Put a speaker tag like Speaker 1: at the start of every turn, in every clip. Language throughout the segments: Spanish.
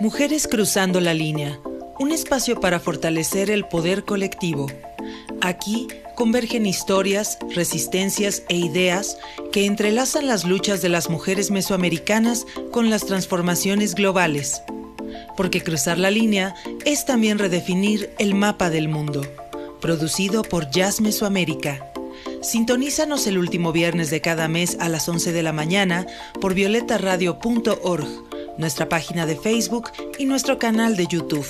Speaker 1: Mujeres cruzando la línea, un espacio para fortalecer el poder colectivo. Aquí convergen historias, resistencias e ideas que entrelazan las luchas de las mujeres mesoamericanas con las transformaciones globales. Porque cruzar la línea es también redefinir el mapa del mundo. Producido por Jazz Mesoamérica. Sintonízanos el último viernes de cada mes a las 11 de la mañana por violetaradio.org, nuestra página de Facebook y nuestro canal de YouTube.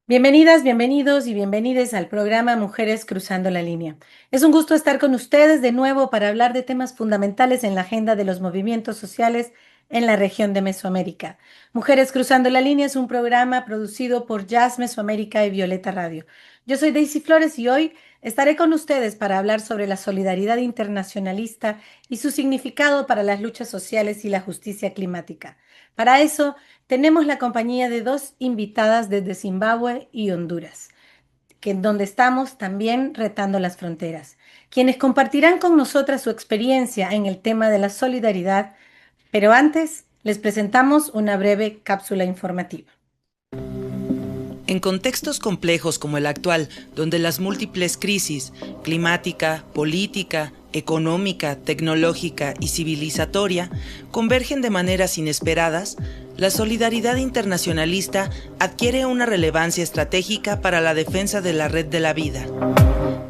Speaker 2: Bienvenidas, bienvenidos y bienvenides al programa Mujeres Cruzando la Línea. Es un gusto estar con ustedes de nuevo para hablar de temas fundamentales en la agenda de los movimientos sociales en la región de Mesoamérica. Mujeres Cruzando la Línea es un programa producido por Jazz Mesoamérica y Violeta Radio. Yo soy Daisy Flores y hoy estaré con ustedes para hablar sobre la solidaridad internacionalista y su significado para las luchas sociales y la justicia climática. Para eso, tenemos la compañía de dos invitadas desde Zimbabue y Honduras, donde estamos también retando las fronteras, quienes compartirán con nosotras su experiencia en el tema de la solidaridad, pero antes les presentamos una breve cápsula informativa.
Speaker 1: En contextos complejos como el actual, donde las múltiples crisis climática, política, económica, tecnológica y civilizatoria convergen de maneras inesperadas, la solidaridad internacionalista adquiere una relevancia estratégica para la defensa de la red de la vida.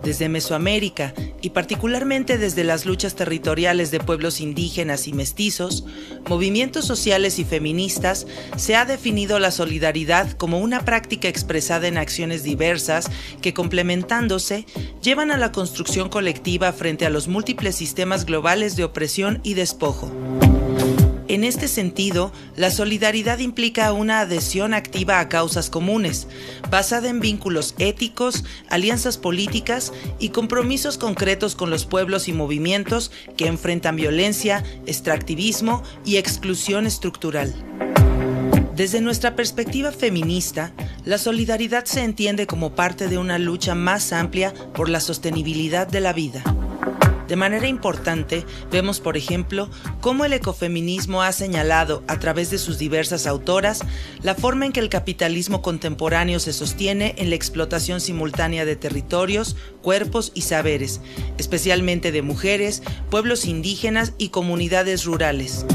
Speaker 1: Desde Mesoamérica, y particularmente desde las luchas territoriales de pueblos indígenas y mestizos, movimientos sociales y feministas, se ha definido la solidaridad como una práctica expresada en acciones diversas que, complementándose, llevan a la construcción colectiva frente a los múltiples sistemas globales de opresión y despojo. En este sentido, la solidaridad implica una adhesión activa a causas comunes, basada en vínculos éticos, alianzas políticas y compromisos concretos con los pueblos y movimientos que enfrentan violencia, extractivismo y exclusión estructural. Desde nuestra perspectiva feminista, la solidaridad se entiende como parte de una lucha más amplia por la sostenibilidad de la vida. De manera importante, vemos, por ejemplo, cómo el ecofeminismo ha señalado, a través de sus diversas autoras, la forma en que el capitalismo contemporáneo se sostiene en la explotación simultánea de territorios, cuerpos y saberes, especialmente de mujeres, pueblos indígenas y comunidades rurales.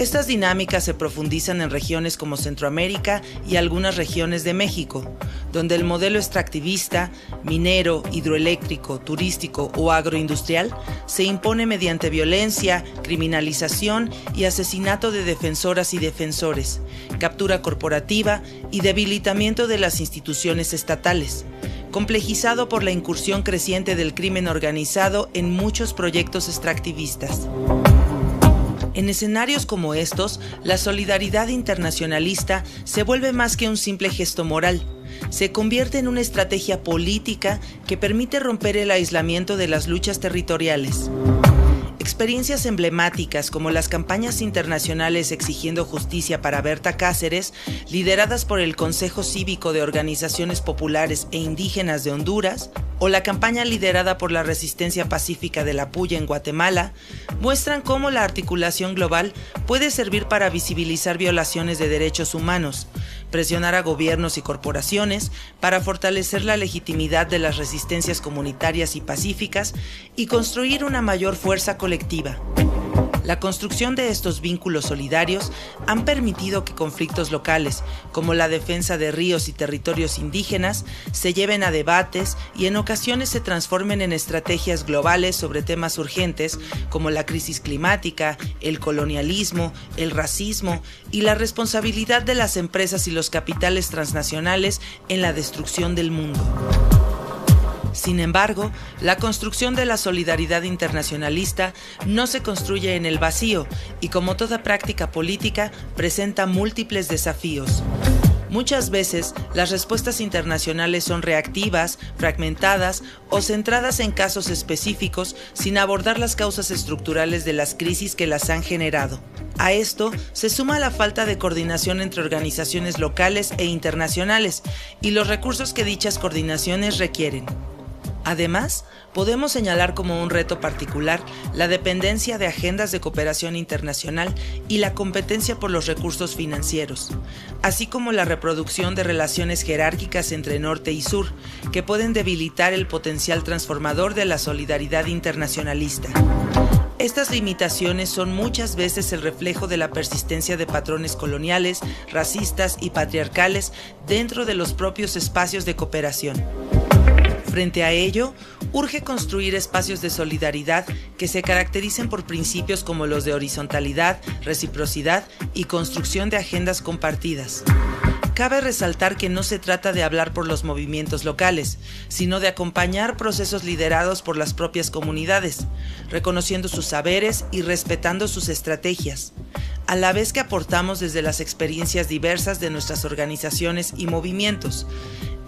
Speaker 1: Estas dinámicas se profundizan en regiones como Centroamérica y algunas regiones de México, donde el modelo extractivista, minero, hidroeléctrico, turístico o agroindustrial se impone mediante violencia, criminalización y asesinato de defensoras y defensores, captura corporativa y debilitamiento de las instituciones estatales, complejizado por la incursión creciente del crimen organizado en muchos proyectos extractivistas. En escenarios como estos, la solidaridad internacionalista se vuelve más que un simple gesto moral. Se convierte en una estrategia política que permite romper el aislamiento de las luchas territoriales. Experiencias emblemáticas como las campañas internacionales exigiendo justicia para Berta Cáceres, lideradas por el Consejo Cívico de Organizaciones Populares e Indígenas de Honduras, o la campaña liderada por la Resistencia Pacífica de la Puya en Guatemala, muestran cómo la articulación global puede servir para visibilizar violaciones de derechos humanos, presionar a gobiernos y corporaciones para fortalecer la legitimidad de las resistencias comunitarias y pacíficas y construir una mayor fuerza colectiva. La construcción de estos vínculos solidarios han permitido que conflictos locales, como la defensa de ríos y territorios indígenas, se lleven a debates y en ocasiones se transformen en estrategias globales sobre temas urgentes como la crisis climática, el colonialismo, el racismo y la responsabilidad de las empresas y los capitales transnacionales en la destrucción del mundo. Sin embargo, la construcción de la solidaridad internacionalista no se construye en el vacío y, como toda práctica política, presenta múltiples desafíos. Muchas veces, las respuestas internacionales son reactivas, fragmentadas o centradas en casos específicos sin abordar las causas estructurales de las crisis que las han generado. A esto se suma la falta de coordinación entre organizaciones locales e internacionales y los recursos que dichas coordinaciones requieren. Además, podemos señalar como un reto particular la dependencia de agendas de cooperación internacional y la competencia por los recursos financieros, así como la reproducción de relaciones jerárquicas entre norte y sur, que pueden debilitar el potencial transformador de la solidaridad internacionalista. Estas limitaciones son muchas veces el reflejo de la persistencia de patrones coloniales, racistas y patriarcales dentro de los propios espacios de cooperación. Frente a ello, urge construir espacios de solidaridad que se caractericen por principios como los de horizontalidad, reciprocidad y construcción de agendas compartidas. Cabe resaltar que no se trata de hablar por los movimientos locales, sino de acompañar procesos liderados por las propias comunidades, reconociendo sus saberes y respetando sus estrategias, a la vez que aportamos desde las experiencias diversas de nuestras organizaciones y movimientos.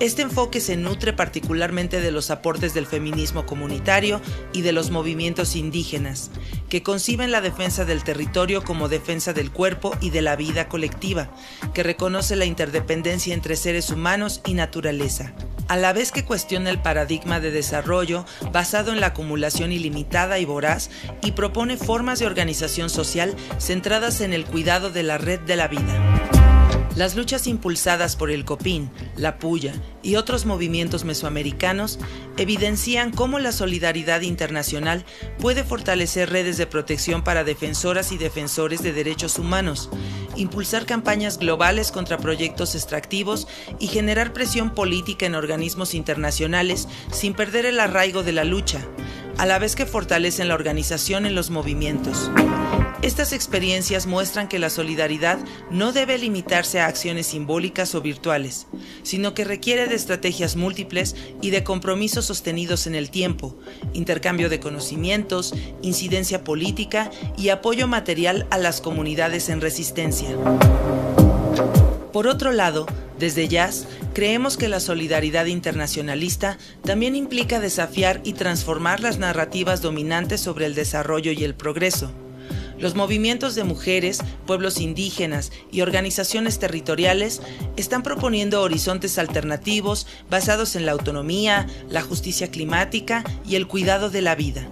Speaker 1: Este enfoque se nutre particularmente de los aportes del feminismo comunitario y de los movimientos indígenas, que conciben la defensa del territorio como defensa del cuerpo y de la vida colectiva, que reconoce la interdependencia entre seres humanos y naturaleza, a la vez que cuestiona el paradigma de desarrollo basado en la acumulación ilimitada y voraz y propone formas de organización social centradas en el cuidado de la red de la vida. Las luchas impulsadas por el Copín, la Puya y otros movimientos mesoamericanos evidencian cómo la solidaridad internacional puede fortalecer redes de protección para defensoras y defensores de derechos humanos, impulsar campañas globales contra proyectos extractivos y generar presión política en organismos internacionales sin perder el arraigo de la lucha, a la vez que fortalecen la organización en los movimientos. Estas experiencias muestran que la solidaridad no debe limitarse a acciones simbólicas o virtuales, sino que requiere de estrategias múltiples y de compromisos sostenidos en el tiempo, intercambio de conocimientos, incidencia política y apoyo material a las comunidades en resistencia. Por otro lado, desde Jazz, creemos que la solidaridad internacionalista también implica desafiar y transformar las narrativas dominantes sobre el desarrollo y el progreso. Los movimientos de mujeres, pueblos indígenas y organizaciones territoriales están proponiendo horizontes alternativos basados en la autonomía, la justicia climática y el cuidado de la vida.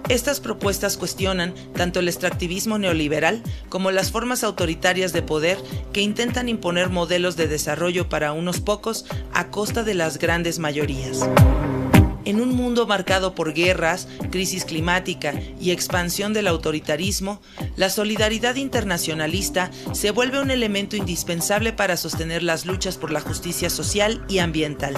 Speaker 1: Estas propuestas cuestionan tanto el extractivismo neoliberal como las formas autoritarias de poder que intentan imponer modelos de desarrollo para unos pocos a costa de las grandes mayorías. En un mundo marcado por guerras, crisis climática y expansión del autoritarismo, la solidaridad internacionalista se vuelve un elemento indispensable para sostener las luchas por la justicia social y ambiental.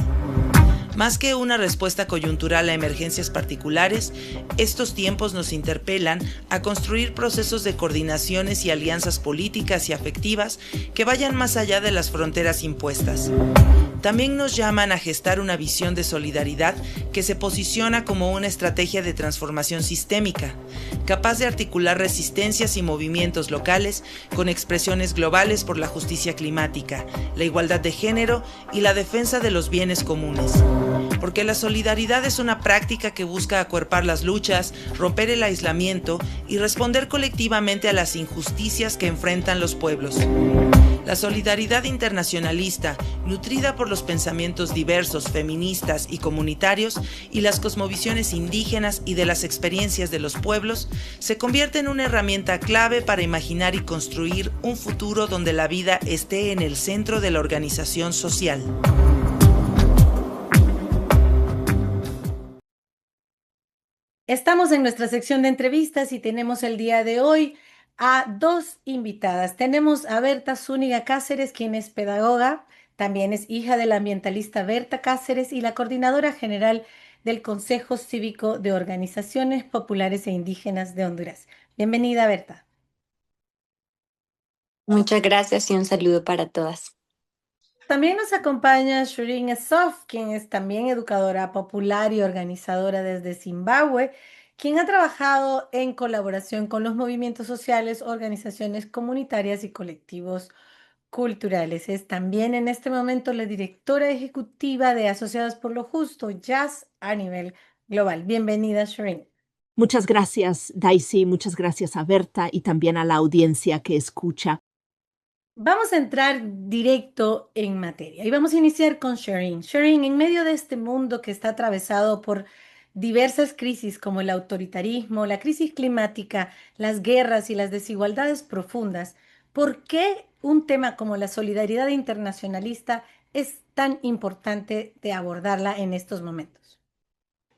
Speaker 1: Más que una respuesta coyuntural a emergencias particulares, estos tiempos nos interpelan a construir procesos de coordinaciones y alianzas políticas y afectivas que vayan más allá de las fronteras impuestas. También nos llaman a gestar una visión de solidaridad que se posiciona como una estrategia de transformación sistémica, capaz de articular resistencias y movimientos locales con expresiones globales por la justicia climática, la igualdad de género y la defensa de los bienes comunes. Porque la solidaridad es una práctica que busca acuerpar las luchas, romper el aislamiento y responder colectivamente a las injusticias que enfrentan los pueblos. La solidaridad internacionalista, nutrida por los pensamientos diversos, feministas y comunitarios y las cosmovisiones indígenas y de las experiencias de los pueblos, se convierte en una herramienta clave para imaginar y construir un futuro donde la vida esté en el centro de la organización social.
Speaker 2: Estamos en nuestra sección de entrevistas y tenemos el día de hoy a dos invitadas. Tenemos a Berta Zúñiga Cáceres, quien es pedagoga, también es hija de la ambientalista Berta Cáceres y la coordinadora general del Consejo Cívico de Organizaciones Populares e Indígenas de Honduras. Bienvenida, Berta.
Speaker 3: Muchas gracias y un saludo para todas.
Speaker 2: También nos acompaña Shireen Essof, quien es también educadora popular y organizadora desde Zimbabue, quien ha trabajado en colaboración con los movimientos sociales, organizaciones comunitarias y colectivos culturales. Es también en este momento la directora ejecutiva de Asociadas por lo Justo, Jazz a nivel global. Bienvenida, Shireen.
Speaker 4: Muchas gracias, Daisy. Muchas gracias a Berta y también a la audiencia que escucha.
Speaker 2: Vamos a entrar directo en materia y vamos a iniciar con Shireen. Shireen, en medio de este mundo que está atravesado por diversas crisis como el autoritarismo, la crisis climática, las guerras y las desigualdades profundas, ¿por qué un tema como la solidaridad internacionalista es tan importante de abordarla en estos momentos?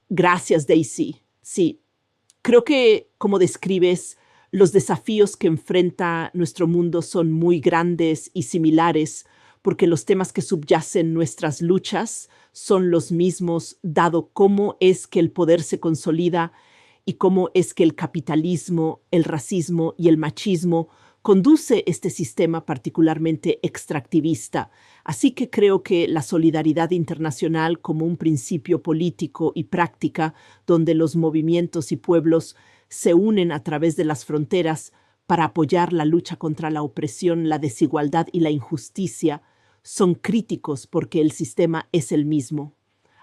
Speaker 4: Gracias, Daisy. Sí, creo que, como describes, los desafíos que enfrenta nuestro mundo son muy grandes y similares, porque los temas que subyacen nuestras luchas son los mismos, dado cómo es que el poder se consolida y cómo es que el capitalismo, el racismo y el machismo conduce este sistema particularmente extractivista. Así que creo que la solidaridad internacional como un principio político y práctica donde los movimientos y pueblos se unen a través de las fronteras para apoyar la lucha contra la opresión, la desigualdad y la injusticia, son críticos porque el sistema es el mismo.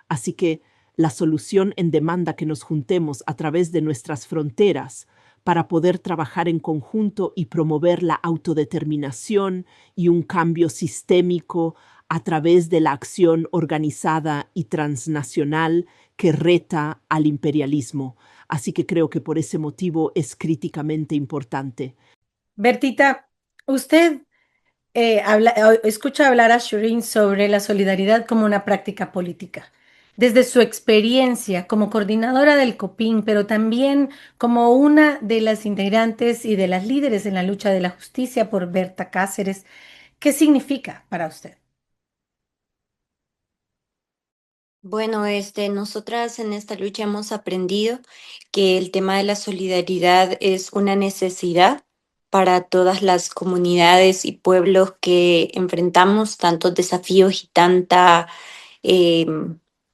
Speaker 4: Así que la solución en demanda que nos juntemos a través de nuestras fronteras para poder trabajar en conjunto y promover la autodeterminación y un cambio sistémico a través de la acción organizada y transnacional que reta al imperialismo. Así que creo que por ese motivo es críticamente importante.
Speaker 2: Bertita, usted escucha hablar a Shireen sobre la solidaridad como una práctica política. Desde su experiencia como coordinadora del COPIN, pero también como una de las integrantes y de las líderes en la lucha de la justicia por Berta Cáceres, ¿qué significa para usted?
Speaker 3: Bueno, nosotras en esta lucha hemos aprendido que el tema de la solidaridad es una necesidad para todas las comunidades y pueblos que enfrentamos tantos desafíos y eh,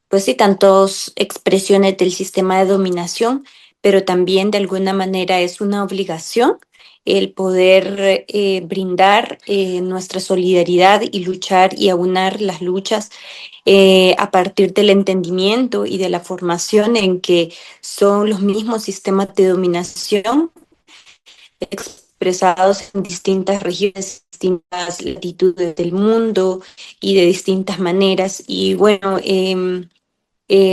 Speaker 3: pues sí, tantas expresiones del sistema de dominación, pero también de alguna manera es una obligación el poder brindar nuestra solidaridad y luchar y aunar las luchas a partir del entendimiento y de la formación en que son los mismos sistemas de dominación expresados en distintas regiones, distintas latitudes del mundo y de distintas maneras. Y bueno,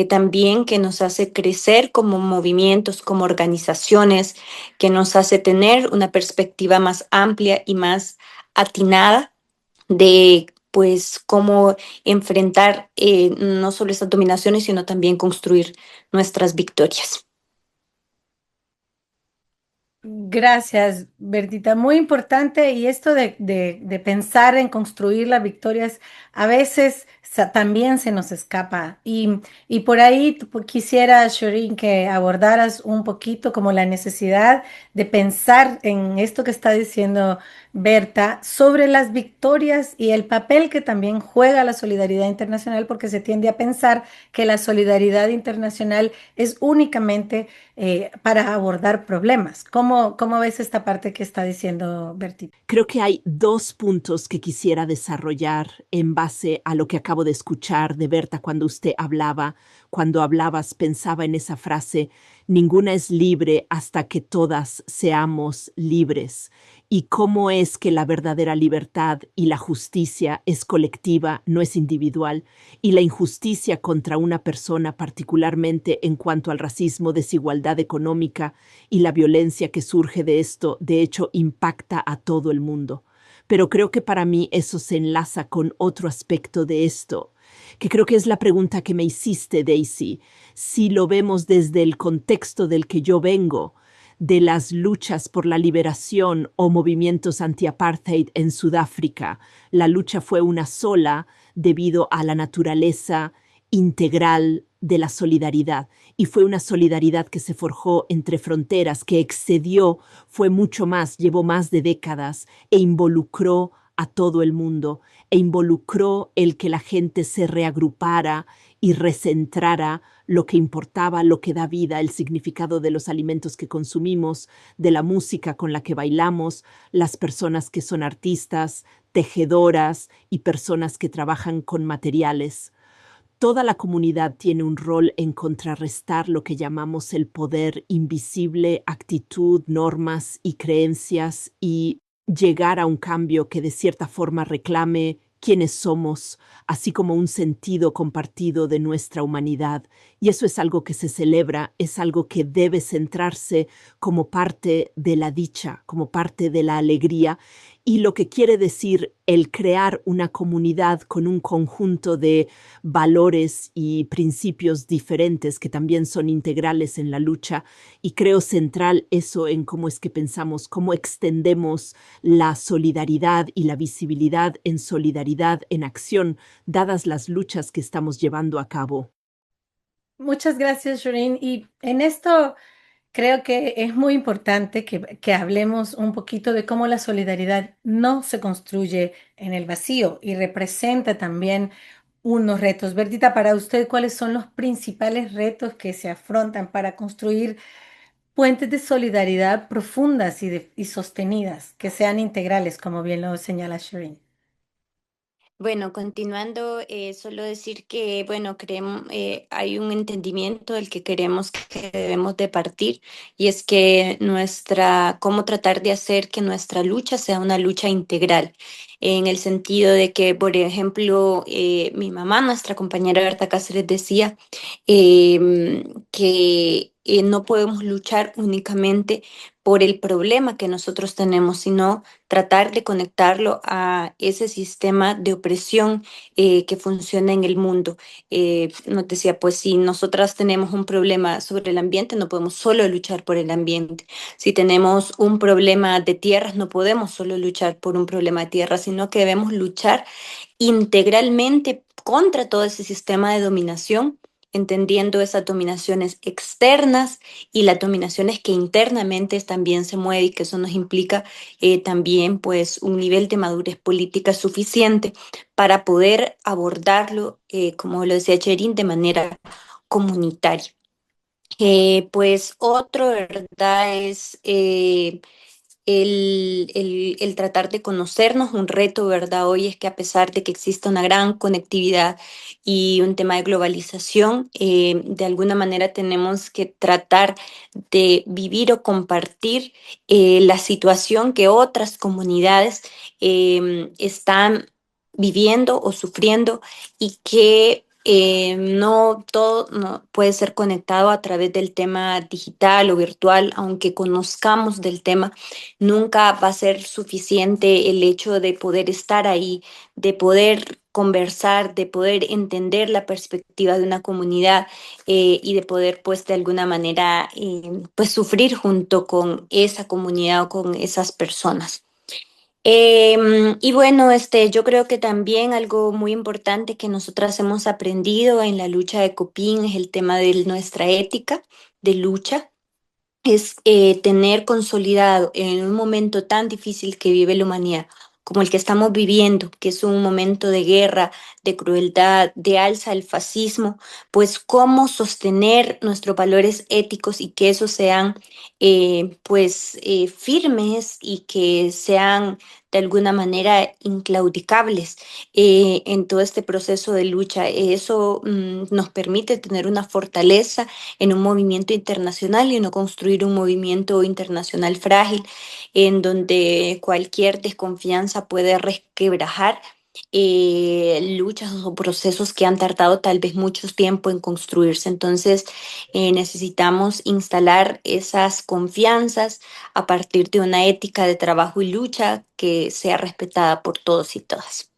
Speaker 3: también que nos hace crecer como movimientos, como organizaciones, que nos hace tener una perspectiva más amplia y más atinada de pues cómo enfrentar no solo estas dominaciones, sino también construir nuestras victorias.
Speaker 2: Gracias, Bertita. Muy importante y esto de pensar en construir las victorias a veces también se nos escapa. Y por ahí quisiera, Shireen, que abordaras un poquito como la necesidad de pensar en esto que está diciendo Berta sobre las victorias y el papel que también juega la solidaridad internacional, porque se tiende a pensar que la solidaridad internacional es únicamente para abordar problemas. ¿Cómo ves esta parte que está diciendo Bertita?
Speaker 4: Creo que hay dos puntos que quisiera desarrollar en base a lo que acabo de escuchar de Berta cuando usted hablaba. Cuando hablabas, pensaba en esa frase, ninguna es libre hasta que todas seamos libres. Y cómo es que la verdadera libertad y la justicia es colectiva, no es individual. Y la injusticia contra una persona, particularmente en cuanto al racismo, desigualdad económica y la violencia que surge de esto, de hecho, impacta a todo el mundo. Pero creo que para mí eso se enlaza con otro aspecto de esto, que creo que es la pregunta que me hiciste, Daisy. Si lo vemos desde el contexto del que yo vengo, de las luchas por la liberación o movimientos anti-apartheid en Sudáfrica, la lucha fue una sola debido a la naturaleza integral de la solidaridad. Y fue una solidaridad que se forjó entre fronteras, que excedió, fue mucho más, llevó más de décadas e involucró a todo el mundo, e involucró el que la gente se reagrupara y recentrara lo que importaba, lo que da vida, el significado de los alimentos que consumimos, de la música con la que bailamos, las personas que son artistas, tejedoras y personas que trabajan con materiales. Toda la comunidad tiene un rol en contrarrestar lo que llamamos el poder invisible, actitud, normas y creencias y llegar a un cambio que de cierta forma reclame quiénes somos, así como un sentido compartido de nuestra humanidad. Y eso es algo que se celebra, es algo que debe centrarse como parte de la dicha, como parte de la alegría, y lo que quiere decir el crear una comunidad con un conjunto de valores y principios diferentes que también son integrales en la lucha, y creo central eso en cómo es que pensamos, cómo extendemos la solidaridad y la visibilidad en solidaridad en acción, dadas las luchas que estamos llevando a cabo.
Speaker 2: Muchas gracias, Shireen. Y en esto creo que es muy importante que hablemos un poquito de cómo la solidaridad no se construye en el vacío y representa también unos retos. Bertita, para usted, ¿cuáles son los principales retos que se afrontan para construir puentes de solidaridad profundas y sostenidas, que sean integrales, como bien lo señala Shireen?
Speaker 3: Bueno, continuando, solo decir que, bueno, creemos, hay un entendimiento del que queremos que debemos de partir y es que cómo tratar de hacer que nuestra lucha sea una lucha integral, en el sentido de que, por ejemplo, mi mamá, nuestra compañera Berta Cáceres, decía que no podemos luchar únicamente por el problema que nosotros tenemos, sino tratar de conectarlo a ese sistema de opresión que funciona en el mundo. Nos decía, pues si nosotras tenemos un problema sobre el ambiente, no podemos solo luchar por el ambiente. Si tenemos un problema de tierras, no podemos solo luchar por un problema de tierras, sino que debemos luchar integralmente contra todo ese sistema de dominación, entendiendo esas dominaciones externas y las dominaciones que internamente también se mueve y que eso nos implica también pues un nivel de madurez política suficiente para poder abordarlo, como lo decía Cherin, de manera comunitaria. Pues otro, ¿verdad? Es el tratar de conocernos. Un reto, ¿verdad? Hoy es que a pesar de que exista una gran conectividad y un tema de globalización, de alguna manera tenemos que tratar de vivir o compartir la situación que otras comunidades están viviendo o sufriendo y que no todo no puede ser conectado a través del tema digital o virtual, aunque conozcamos del tema. Nunca va a ser suficiente el hecho de poder estar ahí, de poder conversar, de poder entender la perspectiva de una comunidad y de poder, pues, de alguna manera, pues, sufrir junto con esa comunidad o con esas personas. Y bueno, yo creo que también algo muy importante que nosotras hemos aprendido en la lucha de Copín es el tema de nuestra ética de lucha, es tener consolidado en un momento tan difícil que vive la humanidad como el que estamos viviendo, que es un momento de guerra, de crueldad, de alza del fascismo, pues cómo sostener nuestros valores éticos y que esos sean firmes y que sean de alguna manera inclaudicables en todo este proceso de lucha. Eso nos permite tener una fortaleza en un movimiento internacional y no construir un movimiento internacional frágil en donde cualquier desconfianza puede resquebrajar luchas o procesos que han tardado tal vez mucho tiempo en construirse. Entonces, necesitamos instalar esas confianzas a partir de una ética de trabajo y lucha que sea respetada por todos y todas.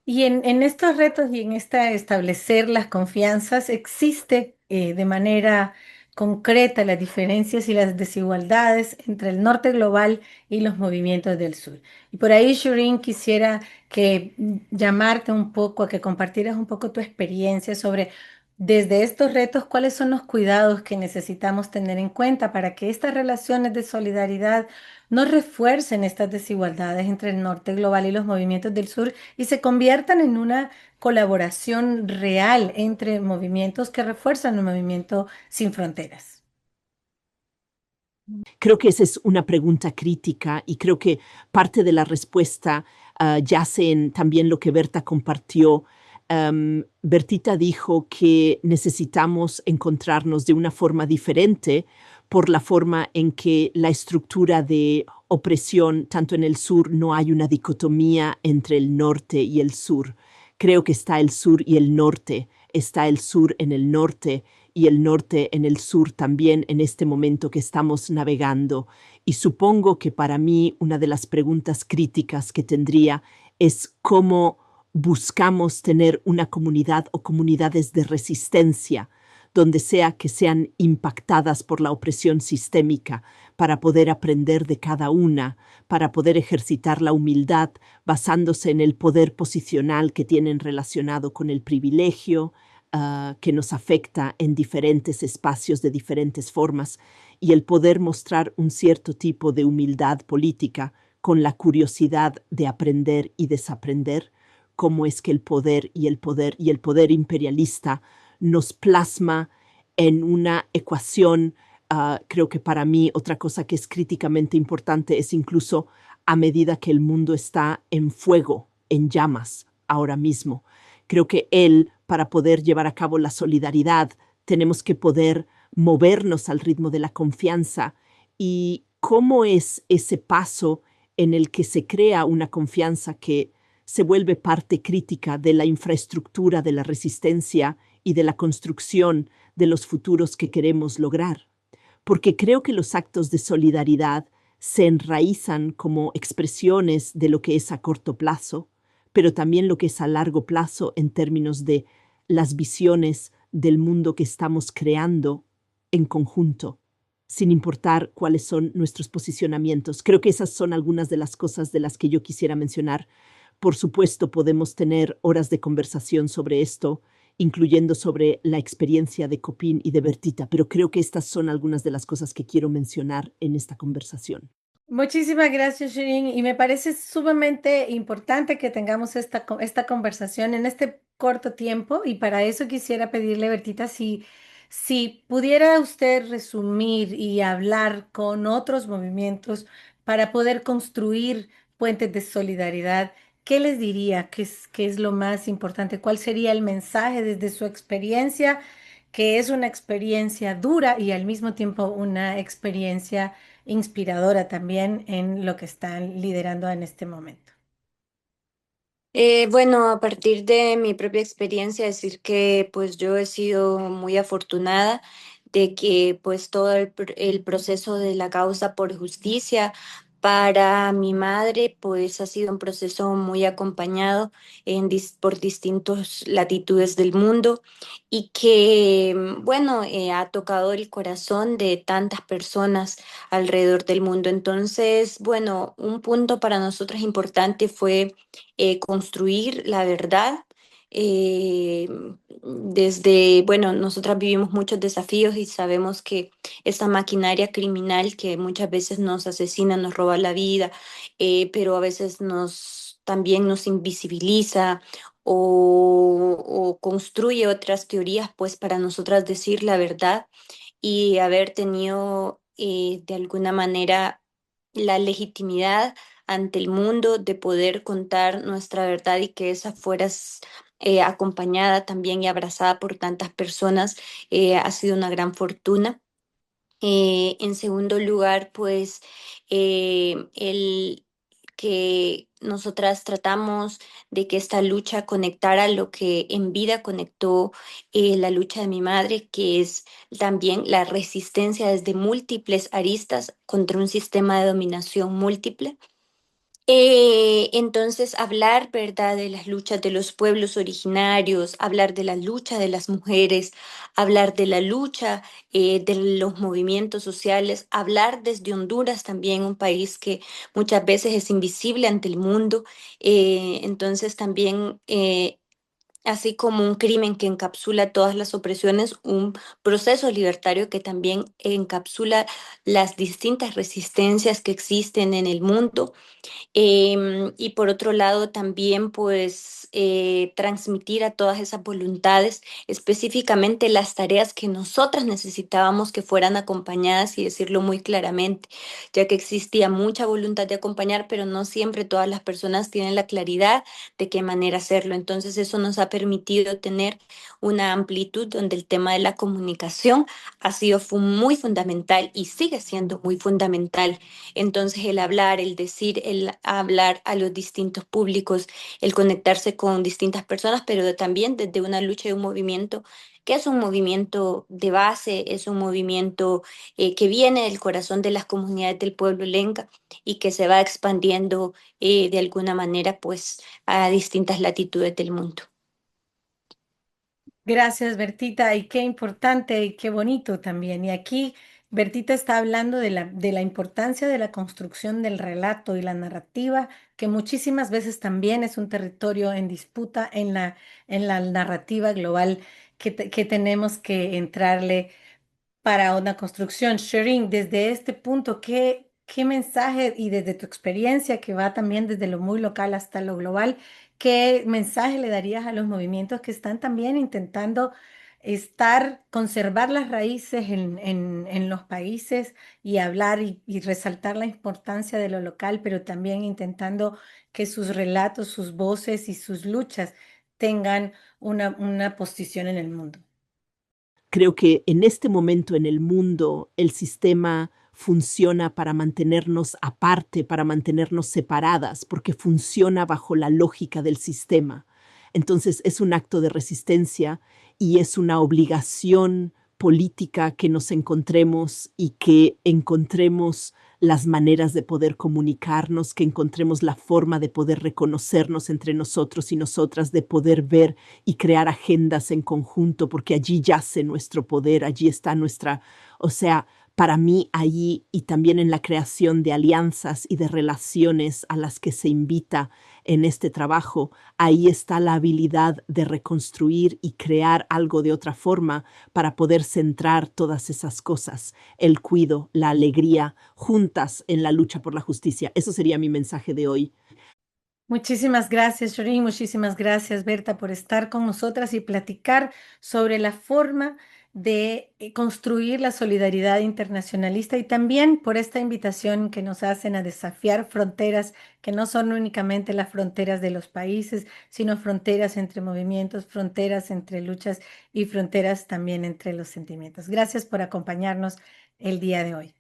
Speaker 2: Y en estos retos y en esta establecer las confianzas, existe de manera concreta las diferencias y las desigualdades entre el norte global y los movimientos del sur. Y por ahí, Shireen, quisiera que llamarte un poco, a que compartieras un poco tu experiencia sobre desde estos retos, cuáles son los cuidados que necesitamos tener en cuenta para que estas relaciones de solidaridad no refuercen estas desigualdades entre el norte global y los movimientos del sur y se conviertan en una colaboración real entre movimientos que refuerzan un movimiento sin fronteras.
Speaker 4: Creo que esa es una pregunta crítica y creo que parte de la respuesta yace en también lo que Berta compartió. Bertita dijo que necesitamos encontrarnos de una forma diferente por la forma en que la estructura de opresión, tanto en el sur no hay una dicotomía entre el norte y el sur. Creo que está el sur y el norte, está el sur en el norte y el norte en el sur también en este momento que estamos navegando. Y supongo que para mí una de las preguntas críticas que tendría es cómo buscamos tener una comunidad o comunidades de resistencia, donde sea que sean impactadas por la opresión sistémica, para poder aprender de cada una, para poder ejercitar la humildad basándose en el poder posicional que tienen relacionado con el privilegio, que nos afecta en diferentes espacios de diferentes formas, y el poder mostrar un cierto tipo de humildad política con la curiosidad de aprender y desaprender, cómo es que el poder y el poder y el poder imperialista nos plasma en una ecuación. Creo que para mí otra cosa que es críticamente importante es incluso a medida que el mundo está en fuego, en llamas ahora mismo. Creo que para poder llevar a cabo la solidaridad, tenemos que poder movernos al ritmo de la confianza. ¿Y cómo es ese paso en el que se crea una confianza que se vuelve parte crítica de la infraestructura de la resistencia y de la construcción de los futuros que queremos lograr? Porque creo que los actos de solidaridad se enraizan como expresiones de lo que es a corto plazo, pero también lo que es a largo plazo en términos de las visiones del mundo que estamos creando en conjunto, sin importar cuáles son nuestros posicionamientos. Creo que esas son algunas de las cosas de las que yo quisiera mencionar. Por supuesto, podemos tener horas de conversación sobre esto, incluyendo sobre la experiencia de Copín y de Bertita, pero creo que estas son algunas de las cosas que quiero mencionar en esta conversación.
Speaker 2: Muchísimas gracias, Shirin. Y me parece sumamente importante que tengamos esta conversación en este corto tiempo. Y para eso quisiera pedirle, Bertita, si pudiera usted resumir y hablar con otros movimientos para poder construir puentes de solidaridad, ¿qué les diría? Qué es lo más importante? ¿Cuál sería el mensaje desde su experiencia, que es una experiencia dura y al mismo tiempo una experiencia inspiradora también en lo que están liderando en este momento?
Speaker 3: Bueno, a partir de mi propia experiencia, decir que pues yo he sido muy afortunada de que pues todo el proceso de la causa por justicia para mi madre pues ha sido un proceso muy acompañado por distintas latitudes del mundo y que bueno, ha tocado el corazón de tantas personas alrededor del mundo. Entonces, bueno, un punto para nosotros importante fue construir la verdad. eh, bueno, nosotras vivimos muchos desafíos y sabemos que esta maquinaria criminal que muchas veces nos asesina, nos roba la vida, pero a veces también nos invisibiliza o construye otras teorías, pues para nosotras decir la verdad y haber tenido de alguna manera la legitimidad ante el mundo de poder contar nuestra verdad y que esa fuera acompañada también y abrazada por tantas personas, ha sido una gran fortuna. En segundo lugar, pues el que nosotras tratamos de que esta lucha conectara lo que en vida conectó la lucha de mi madre, que es también la resistencia desde múltiples aristas contra un sistema de dominación múltiple. Entonces, hablar, ¿verdad?, de las luchas de los pueblos originarios, hablar de la lucha de las mujeres, hablar de la lucha de los movimientos sociales, hablar desde Honduras también, un país que muchas veces es invisible ante el mundo. Entonces, también así como un crimen que encapsula todas las opresiones, un proceso libertario que también encapsula las distintas resistencias que existen en el mundo. Y por otro lado, también pues transmitir a todas esas voluntades específicamente las tareas que nosotras necesitábamos que fueran acompañadas y decirlo muy claramente, ya que existía mucha voluntad de acompañar, pero no siempre todas las personas tienen la claridad de qué manera hacerlo. Entonces eso nos ha permitido tener una amplitud donde el tema de la comunicación ha sido muy fundamental y sigue siendo muy fundamental. Entonces el hablar, el decir, el hablar a los distintos públicos, el conectarse con distintas personas, pero también desde una lucha y un movimiento que es un movimiento de base, es un movimiento que viene del corazón de las comunidades del pueblo lenca y que se va expandiendo de alguna manera pues a distintas latitudes del mundo.
Speaker 2: Gracias, Bertita, y qué importante y qué bonito también. Y aquí Bertita está hablando de la importancia de la construcción del relato y la narrativa, que muchísimas veces también es un territorio en disputa en la narrativa global que tenemos que entrarle para una construcción. Shireen, desde este punto, ¿qué mensaje, y desde tu experiencia que va también desde lo muy local hasta lo global, qué mensaje le darías a los movimientos que están también intentando conservar las raíces en los países y hablar y resaltar la importancia de lo local, pero también intentando que sus relatos, sus voces y sus luchas tengan una posición en el mundo?
Speaker 4: Creo que en este momento en el mundo el sistema funciona para mantenernos aparte, para mantenernos separadas, porque funciona bajo la lógica del sistema. Entonces es un acto de resistencia y es una obligación política que nos encontremos y que encontremos las maneras de poder comunicarnos, que encontremos la forma de poder reconocernos entre nosotros y nosotras, de poder ver y crear agendas en conjunto, porque allí yace nuestro poder, allí está para mí allí y también en la creación de alianzas y de relaciones a las que se invita en este trabajo, ahí está la habilidad de reconstruir y crear algo de otra forma para poder centrar todas esas cosas, el cuidado, la alegría, juntas en la lucha por la justicia. Eso sería mi mensaje de hoy.
Speaker 2: Muchísimas gracias, Shireen. Muchísimas gracias, Berta, por estar con nosotras y platicar sobre la forma de construir la solidaridad internacionalista y también por esta invitación que nos hacen a desafiar fronteras que no son únicamente las fronteras de los países, sino fronteras entre movimientos, fronteras entre luchas y fronteras también entre los sentimientos. Gracias por acompañarnos el día de hoy.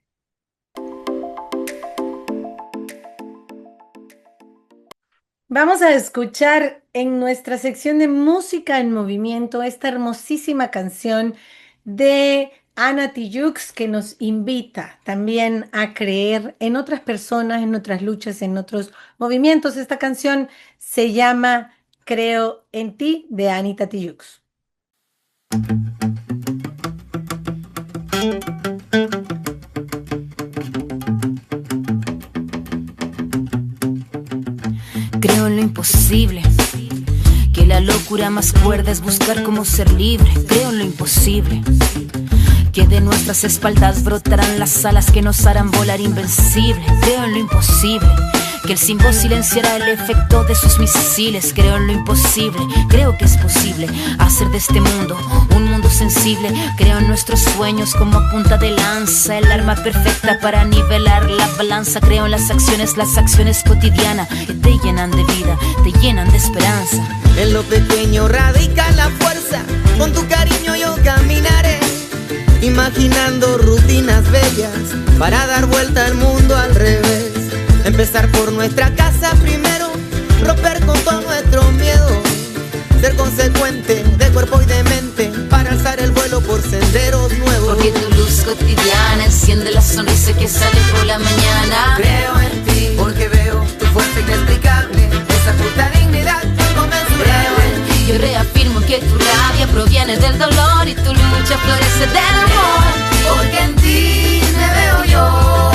Speaker 2: Vamos a escuchar en nuestra sección de música en movimiento esta hermosísima canción de Ana Tijoux, que nos invita también a creer en otras personas, en otras luchas, en otros movimientos. Esta canción se llama Creo en ti, de Anita Tijoux.
Speaker 5: Creo en lo imposible, que la locura más cuerda es buscar cómo ser libre. Creo en lo imposible, que de nuestras espaldas brotarán las alas que nos harán volar invencible. Creo en lo imposible, que el símbolo silenciará el efecto de sus misiles. Creo en lo imposible, creo que es posible hacer de este mundo un mundo sensible. Creo en nuestros sueños como punta de lanza, el arma perfecta para nivelar la balanza. Creo en las acciones cotidianas que te llenan de vida, te llenan de esperanza.
Speaker 6: En lo pequeño radica la fuerza, con tu cariño yo caminaré, imaginando rutinas bellas para dar vuelta al mundo al revés. Empezar por nuestra casa primero, romper con todo nuestro miedo, ser consecuente de cuerpo y de mente para alzar el vuelo por senderos nuevos.
Speaker 5: Porque tu luz cotidiana enciende la sonrisa que sale por la mañana.
Speaker 6: Creo en ti, porque veo tu fuerza inexplicable, esa puta dignidad inconmensurable.
Speaker 5: Yo reafirmo que tu rabia proviene del dolor y tu lucha florece del amor.
Speaker 6: Porque en ti me veo yo.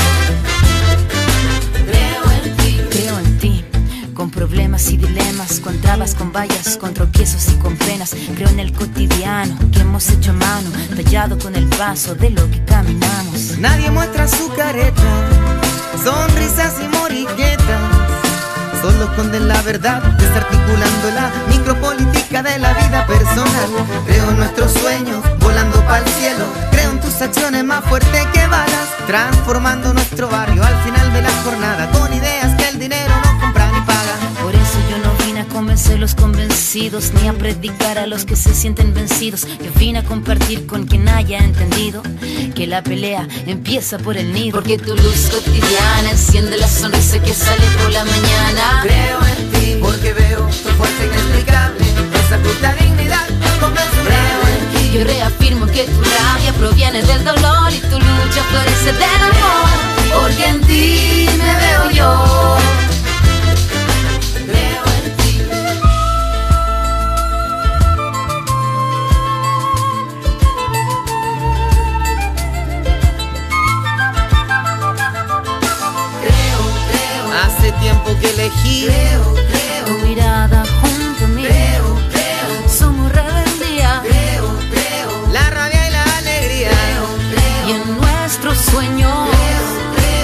Speaker 5: Creo en ti, con problemas y dilemas, con trabas, con vallas, con tropiezos y con penas. Creo en el cotidiano que hemos hecho a mano, tallado con el paso de lo que caminamos.
Speaker 6: Nadie muestra su careta, sonrisas y moriquetas, solo esconden la verdad, desarticulando la micropolítica de la vida personal. Creo en nuestros sueños, volando pa'l cielo. Creo en tus acciones más fuertes que balas, transformando nuestro barrio al final de la jornada, con ideas que el dinero no compra ni paga.
Speaker 5: Por eso yo no vine a convencer los convencidos, ni a predicar a los que se sienten vencidos. Yo vine a compartir con quien haya entendido que la pelea empieza por el nido. Porque tu luz cotidiana enciende la sonrisa que sale por la mañana.
Speaker 6: Creo en ti porque veo tu fuerza inexplicable, esa puta dignidad inconmensurable.
Speaker 5: Yo reafirmo que tu rabia proviene del dolor y tu lucha florece del amor. Porque en ti me veo yo.
Speaker 6: Creo en ti. Creo. Hace tiempo que elegí.
Speaker 5: Tu mirada junto a mí. Somos rebeldía.
Speaker 6: La rabia y la alegría.
Speaker 5: Y en nuestros sueños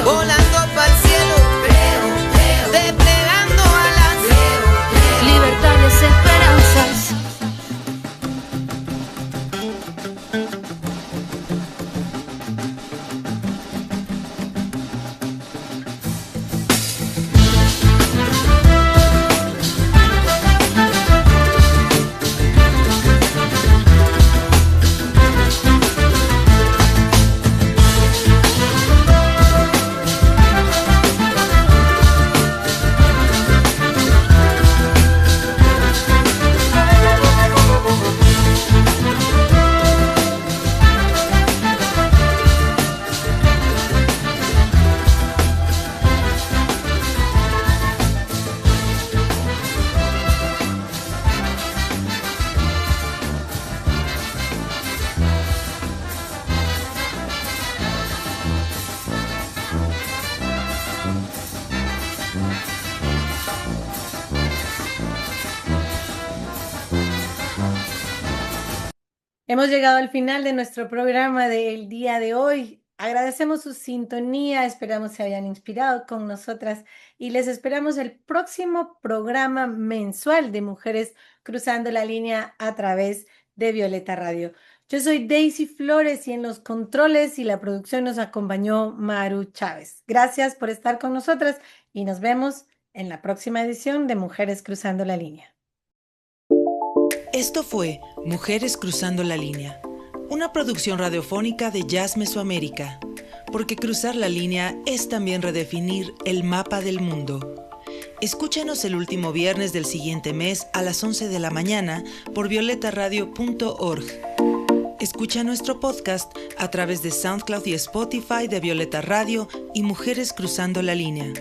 Speaker 6: Volando pa'l cielo. Desplegando alas.
Speaker 5: libertades, esperanzas.
Speaker 2: Hemos llegado al final de nuestro programa del día de hoy. Agradecemos su sintonía, esperamos se hayan inspirado con nosotras y les esperamos el próximo programa mensual de Mujeres Cruzando la Línea a través de Violeta Radio. Yo soy Daisy Flores y en los controles y la producción nos acompañó Maru Chávez. Gracias por estar con nosotras y nos vemos en la próxima edición de Mujeres Cruzando la Línea.
Speaker 1: Esto fue Mujeres Cruzando la Línea, una producción radiofónica de Jazz Mesoamérica, porque cruzar la línea es también redefinir el mapa del mundo. Escúchanos el último viernes del siguiente mes a las 11 de la mañana por violetaradio.org. Escucha nuestro podcast a través de SoundCloud y Spotify de Violeta Radio y Mujeres Cruzando la Línea.